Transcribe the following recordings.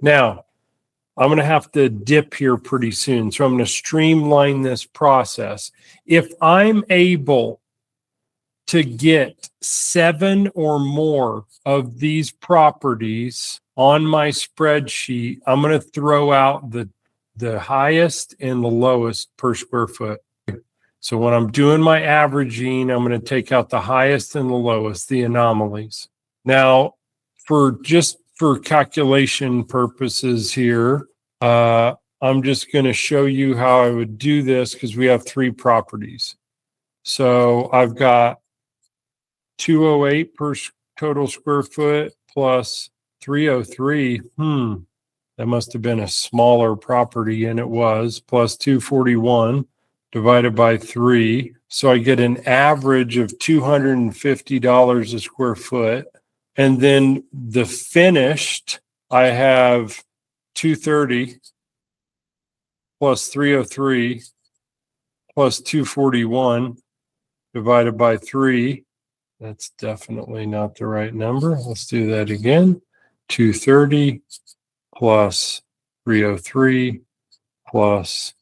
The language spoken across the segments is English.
Now, I'm going to have to dip here pretty soon. So I'm going to streamline this process. If I'm able to get 7 or more of these properties on my spreadsheet, I'm going to throw out the highest and the lowest per square foot. So when I'm doing my averaging, I'm going to take out the highest and the lowest, the anomalies. Now, for calculation purposes here, I'm just going to show you how I would do this because we have 3 properties. So I've got 208 per total square foot plus 303. That must have been a smaller property, and it was, plus 241 divided by 3. So I get an average of $250 a square foot. And then the finished, I have 230 plus 303 plus 241 divided by 3. That's definitely not the right number. Let's do that again. 230 plus 303 plus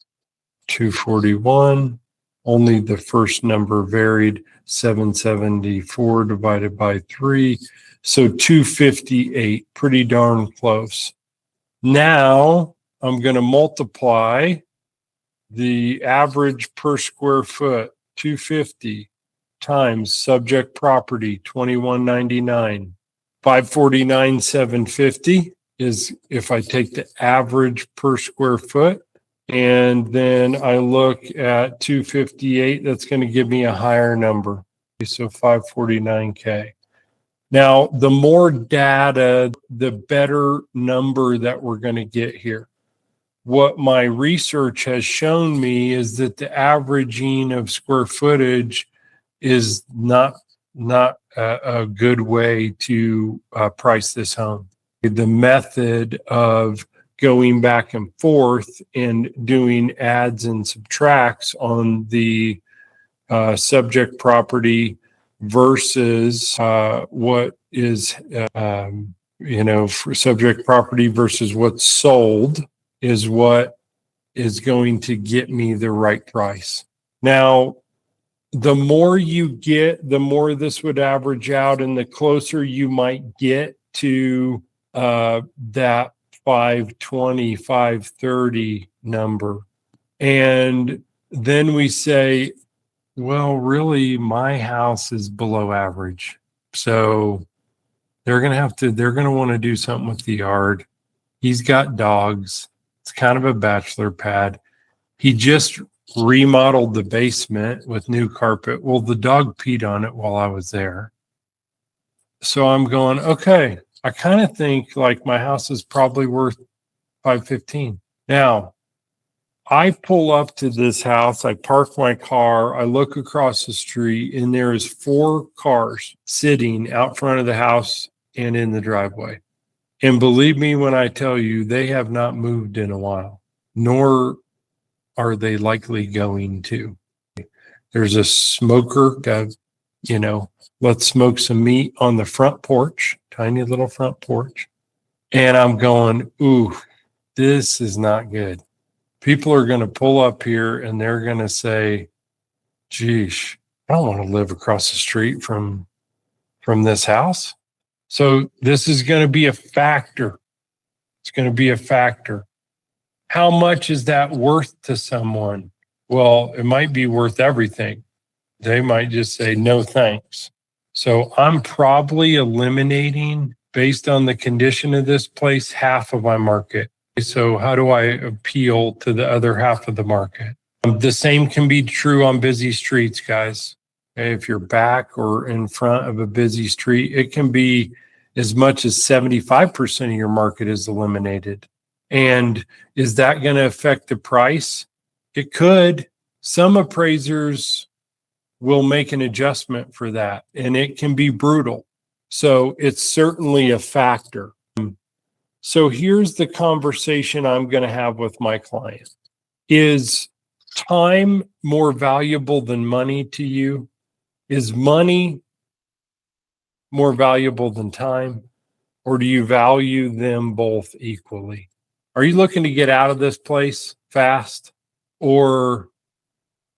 241. Only the first number varied, 774 divided by 3. So 258, pretty darn close. Now I'm going to multiply the average per square foot, 250, times subject property, 2199. 549, 750 is if I take the average per square foot. And then I look at 258, that's going to give me a higher number. So 549K. Now, the more data, the better number that we're going to get here. What my research has shown me is that the averaging of square footage is not a good way to price this home. The method of going back and forth and doing adds and subtracts on the subject property versus what is, for subject property versus what's sold is what is going to get me the right price. Now, the more you get, the more this would average out, and the closer you might get to that 520, 530 number. And then we say, well, really, my house is below average. So they're going to want to do something with the yard. He's got dogs. It's kind of a bachelor pad. He just remodeled the basement with new carpet. Well, the dog peed on it while I was there. So I'm going, okay, I kind of think like my house is probably worth 515. Now, I pull up to this house, I park my car, I look across the street, and there is 4 cars sitting out front of the house and in the driveway. And believe me when I tell you, they have not moved in a while, nor are they likely going to. There's a smoker, let's smoke some meat on the front porch, tiny little front porch. And I'm going, ooh, this is not good. People are going to pull up here and they're going to say, geesh, I don't want to live across the street from this house. So this is going to be a factor. It's going to be a factor. How much is that worth to someone? Well, it might be worth everything. They might just say, no, thanks. So I'm probably eliminating, based on the condition of this place, half of my market. So how do I appeal to the other half of the market? The same can be true on busy streets, guys. Okay, if you're back or in front of a busy street, it can be as much as 75% of your market is eliminated. And is that going to affect the price? It could. Some appraisers will make an adjustment for that, and it can be brutal. So it's certainly a factor. So here's the conversation I'm going to have with my client. Is time more valuable than money to you? Is money more valuable than time? or do you value them both equally? Are you looking to get out of this place fast, or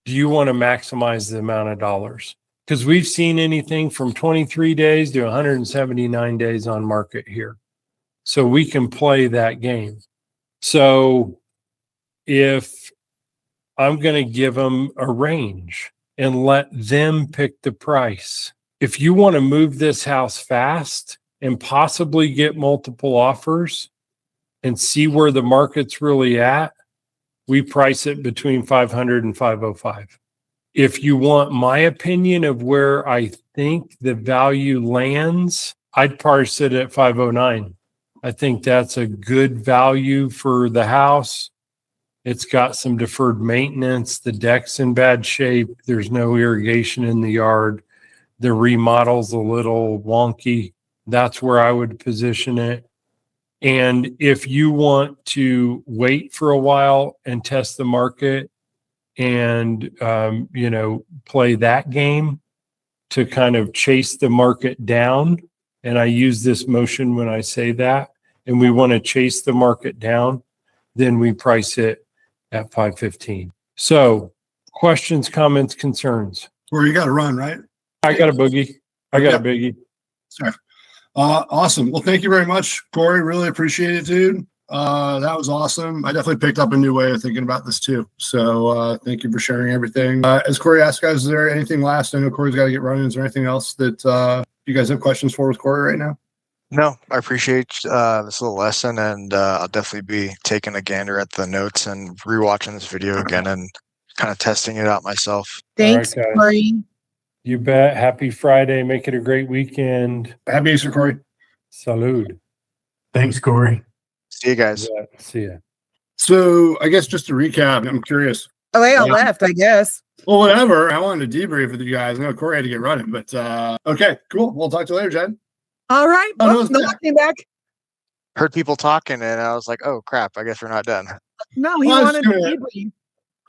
do you want to maximize the amount of dollars? Because we've seen anything from 23 days to 179 days on market here. So we can play that game. So if I'm going to give them a range and let them pick the price. If you want to move this house fast and possibly get multiple offers and see where the market's really at, we price it between 500 and 505. If you want my opinion of where I think the value lands, I'd price it at 509. I think that's a good value for the house. It's got some deferred maintenance. The deck's in bad shape. There's no irrigation in the yard. The remodel's a little wonky. That's where I would position it. And if you want to wait for a while and test the market and, play that game to kind of chase the market down, and I use this motion when I say that, and we want to chase the market down, then we price it at 515. So questions, comments, concerns? Or you got to run, right? I got a boogie. I got a biggie. Sorry. Awesome. Well, thank you very much, Cory. Really appreciate it, dude. That was awesome. I definitely picked up a new way of thinking about this too. So thank you for sharing everything. As Cory asked, guys, is there anything last? I know Cory's got to get running. Is there anything else that you guys have questions for with Cory right now? No, I appreciate this little lesson, and I'll definitely be taking a gander at the notes and rewatching this video again and kind of testing it out myself. Thanks, All right, guys. Cory. You bet. Happy Friday. Make it a great weekend. Happy Easter, Cory. Salud. Thanks, Cory. See you guys. Yeah, see ya. So I guess just to recap, I'm curious. Oh, I left, I guess. Well, whatever. I wanted to debrief with you guys. I know Cory had to get running, but okay, cool. We'll talk to you later, Jed. All right. Oh, no, Oh, no, I came back. Heard people talking, and I was like, "Oh crap! I guess we're not done." No, he Well, I was wanted to gonna- debrief.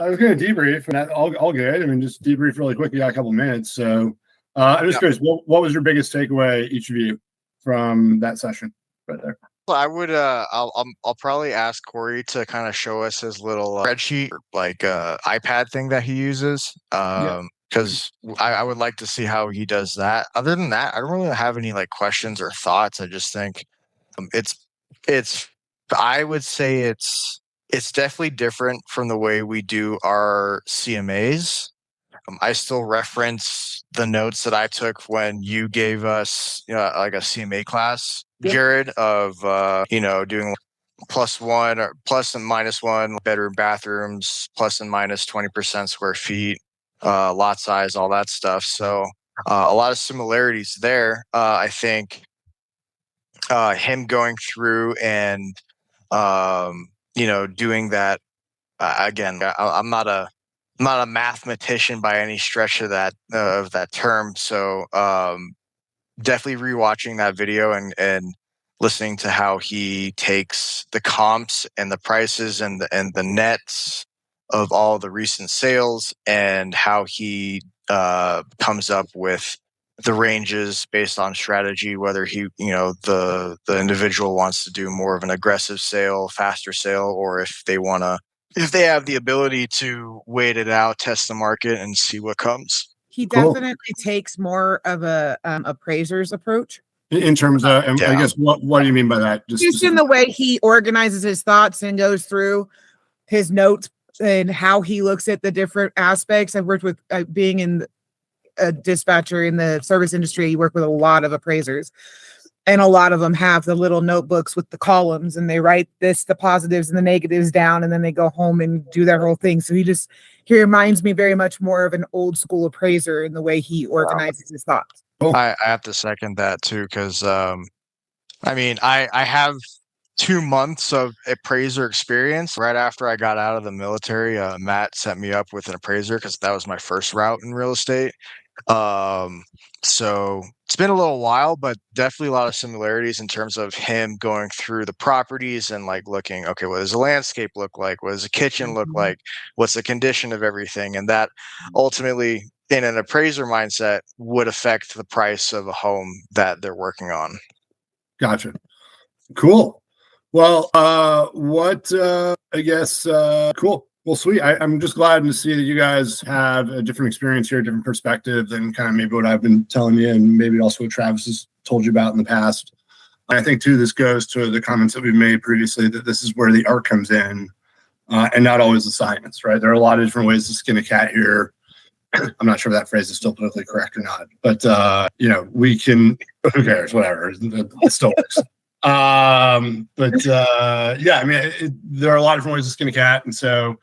I was going to debrief, and all good. I mean, just debrief really quick. You got a couple minutes, so I'm just curious. What was your biggest takeaway, each of you, from that session right there? Well, I would. I'll probably ask Cory to kind of show us his little spreadsheet, like iPad thing that he uses. Because I would like to see how he does that. Other than that, I don't really have any like questions or thoughts. I just think it's. I would say it's definitely different from the way we do our CMAs. I still reference the notes that I took when you gave us, like a CMA class, Jared, of doing +1 or plus and -1 bedroom, bathrooms, plus and minus 20% square feet, lot size, all that stuff. So a lot of similarities there. I think him going through and doing that again. I'm not a mathematician by any stretch of that term. So definitely rewatching that video and listening to how he takes the comps and the prices and the nets of all the recent sales and how he comes up with the ranges based on strategy, whether the individual wants to do more of an aggressive sale, faster sale, or if they have the ability to wait it out, test the market, and see what comes. He definitely takes more of a appraiser's approach. In terms of, I guess, what do you mean by that? Just in the way he organizes his thoughts and goes through his notes and how he looks at the different aspects. I've worked with being in a dispatcher in the service industry. You work with a lot of appraisers, and a lot of them have the little notebooks with the columns, and they write the positives and the negatives down, and then they go home and do their whole thing. So he reminds me very much more of an old school appraiser in the way he organizes his thoughts. I have to second that too, because I have 2 months of appraiser experience. Right after I got out of the military, Matt set me up with an appraiser because that was my first route in real estate. So it's been a little while, but definitely a lot of similarities in terms of him going through the properties and like looking, okay, what does the landscape look like? What does the kitchen look like? What's the condition of everything? And that ultimately, in an appraiser mindset, would affect the price of a home that they're working on. Gotcha. Cool. Well, I guess, cool. Well, sweet. I'm just glad to see that you guys have a different experience here, a different perspective than kind of maybe what I've been telling you, and maybe also what Travis has told you about in the past. I think too, this goes to the comments that we've made previously, that this is where the art comes in, and not always the science, right? There are a lot of different ways to skin a cat here. I'm not sure if that phrase is still politically correct or not, but we can, who cares, whatever, it still works. Yeah, I mean, there are a lot of different ways to skin a cat. And so,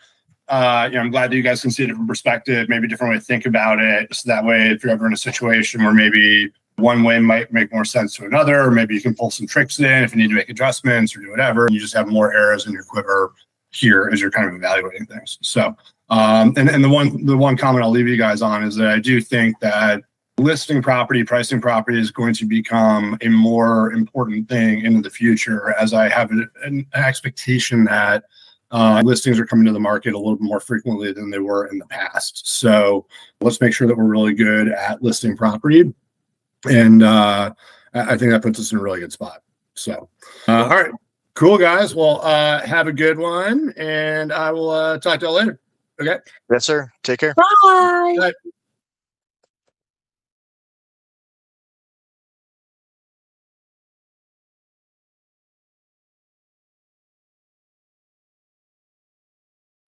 I'm glad that you guys can see a different perspective, maybe a different way to think about it. So that way, if you're ever in a situation where maybe one way might make more sense to another, or maybe you can pull some tricks in if you need to make adjustments or do whatever, and you just have more arrows in your quiver here as you're kind of evaluating things. So, and the one comment I'll leave you guys on is that I do think that listing property, pricing property is going to become a more important thing into the future, as I have an expectation that listings are coming to the market a little bit more frequently than they were in the past. So let's make sure that we're really good at listing property. And I think that puts us in a really good spot. So, all right, cool, guys. Well, have a good one, and I will talk to you all later. Okay. Yes, sir. Take care. Bye. Bye.